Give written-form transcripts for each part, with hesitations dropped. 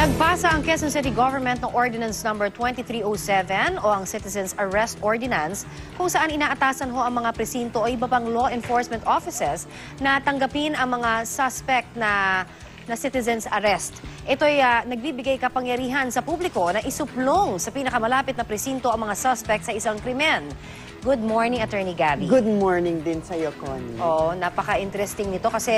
Nagpasa ang Quezon City Government ng Ordinance Number 2307 o ang Citizens Arrest Ordinance kung saan inaatasan ho ang mga presinto o iba pang law enforcement offices na tanggapin ang mga suspect na citizens arrest. Ito'y nagbibigay kapangyarihan sa publiko na isuplong sa pinakamalapit na presinto ang mga suspect sa isang krimen. Good morning, Attorney Gabby. Good morning din sa'yo, Connie. Oo, napaka-interesting nito kasi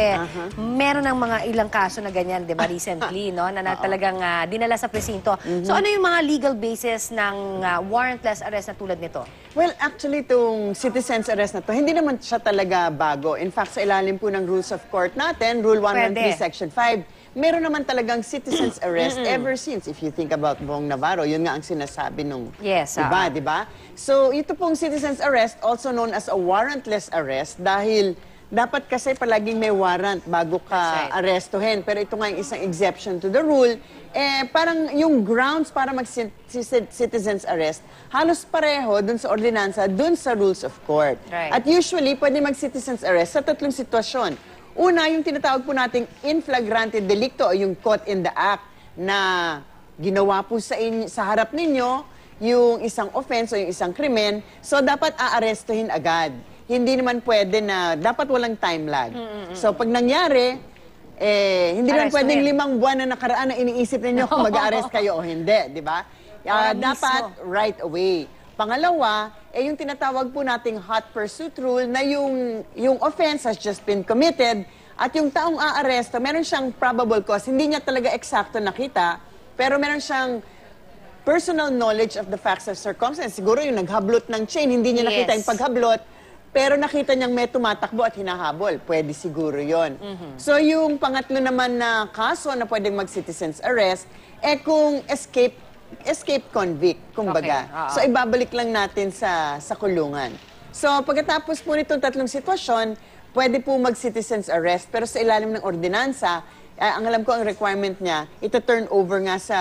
meron ng mga ilang kaso na ganyan, di ba, recently, no? Na talagang dinala sa presinto. So ano yung mga legal basis ng warrantless arrest na tulad nito? Well, actually, itong citizens arrest na to, hindi naman siya talaga bago. In fact, sa ilalim po ng Rules of Court natin, Rule 113, Section 5, meron naman talagang citizens arrest ever since. If you think about Bong Navarro, yun nga ang sinasabi nung iba, di ba? So, ito pong citizens arrest, also known as a warrantless arrest, dahil dapat kasi palaging may warrant bago ka arestuhin. Pero ito nga yung isang exception to the rule, parang yung grounds para mag-citizens arrest, halos pareho dun sa ordinansa, dun sa Rules of Court. At usually, pwede mag-citizens arrest sa tatlong sitwasyon. Una, yung tinatawag po nating in flagrante delicto o yung caught in the act na ginawa po sa harap ninyo yung isang offense o yung isang krimen, so dapat aarestuhin agad. Hindi naman pwede na, dapat walang time lag. So pag nangyari, hindi naman pwedeng 5 buwan na nakaraan na iniisip ninyo kung mag-arrest kayo o hindi, di ba? Dapat right away. Pangalawa, yung tinatawag po nating hot pursuit rule na yung offense has just been committed at yung taong aaresto, meron siyang probable cause. Hindi niya talaga eksakto nakita, pero meron siyang personal knowledge of the facts of circumstance. Siguro yung naghablot ng chain, hindi niya nakita yung paghablot, pero nakita niyang may tumatakbo at hinahabol. Pwede siguro yon. So yung pangatlo naman na kaso na pwedeng mag-citizens arrest, kung escape convict, kumbaga. So, ibabalik lang natin sa kulungan. So, pagkatapos po nitong tatlong sitwasyon, pwede po mag-citizens arrest, pero sa ilalim ng ordinansa, ang alam ko ang requirement niya, ito turn over nga sa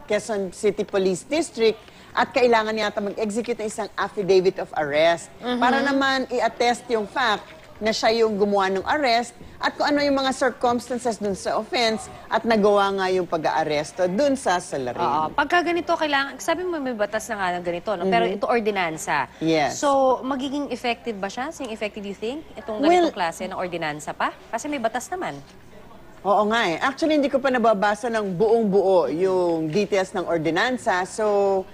Quezon City Police District at kailangan niya mag-execute ng isang affidavit of arrest para naman i-attest yung fact na siya yung gumawa ng arrest at kung ano yung mga circumstances dun sa offense at nagawa nga yung pag-aaresto dun sa salarin. Pagka ganito, kailangan, sabi mo may batas na nga ng ganito, no? Pero ito ordinansa. So, magiging effective ba siya? Sing effective you think? Itong ganitong klase ng ordinansa pa? Kasi may batas naman. Oo nga eh. Actually, hindi ko pa nababasa ng buong-buo yung details ng ordinansa. So,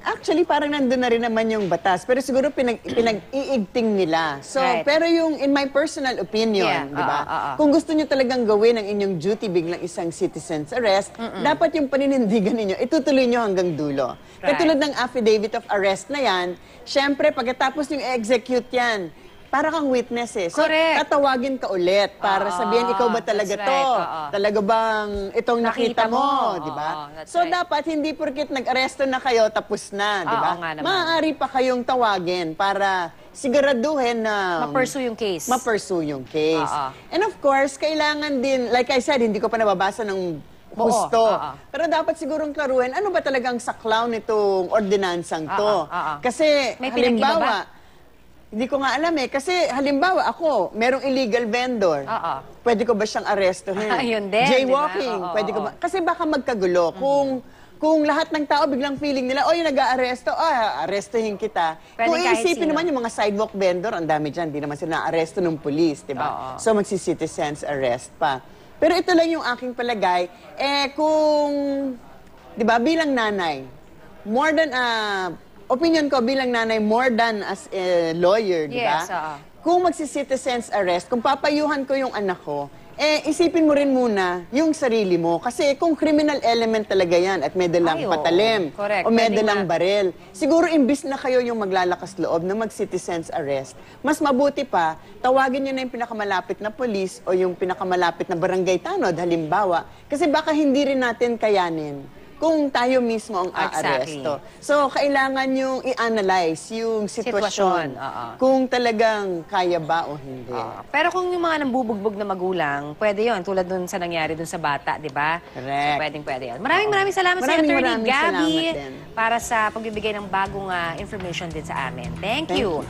actually, parang nandun na rin naman yung batas. Pero siguro pinag-iigting nila. So, pero yung, in my personal opinion, di ba? Kung gusto nyo talagang gawin ang inyong duty biglang isang citizen's arrest, dapat yung paninindigan ninyo, itutuloy nyo hanggang dulo. Katulad ng affidavit of arrest na yan, syempre, pagkatapos yung execute yan, para kang witness eh. So, tatawagin ka ulit para sabihin, ikaw ba talaga to? Talaga bang itong nakita mo? Di ba? So, dapat hindi porkit nag-aresto na kayo, tapos na. Di ba? Maaari pa kayong tawagin para siguraduhin na ma-pursue yung case. Ma-pursue yung case. And of course, kailangan din, like I said, hindi ko pa nababasa ng gusto. Pero dapat sigurong klaruhin, ano ba talagang saklaw nitong ordinansang to? Kasi, halimbawa, hindi ko nga alam eh. Kasi halimbawa ako, merong illegal vendor. Pwede ko ba siyang arestuhin? Yun din, jaywalking. Pwede ko ba? Kasi baka magkagulo. Kung lahat ng tao biglang feeling nila, oy, nag-aaresto, arestuhin kita. Kung iisipin naman yung mga sidewalk vendor, ang dami dyan, di naman sila na-aresto ng police, di ba? So magsi-citizens arrest pa. Pero ito lang yung aking palagay. Kung, di ba, bilang nanay, more than opinion ko bilang nanay, more than as a lawyer, di ba? Kung magsi-citizens arrest, kung papayuhan ko yung anak ko, isipin mo rin muna yung sarili mo. Kasi kung criminal element talaga yan at may dalang patalim o may dalang barel, siguro imbis na kayo yung maglalakas loob na mag-citizens arrest, mas mabuti pa, tawagin nyo na yung pinakamalapit na polis o yung pinakamalapit na barangay tanod, halimbawa. Kasi baka hindi rin natin kayanin kung tayo mismo ang aaresto. So, kailangan yung i-analyze yung sitwasyon. Kung talagang kaya ba o hindi. Pero kung yung mga nambubugbog na magulang, pwede yon tulad dun sa nangyari dun sa bata, di ba? Correct. So, pwedeng-pwede yan. Maraming salamat sa Attorney Gabby para sa pagbibigay ng bagong information din sa amin. Thank you.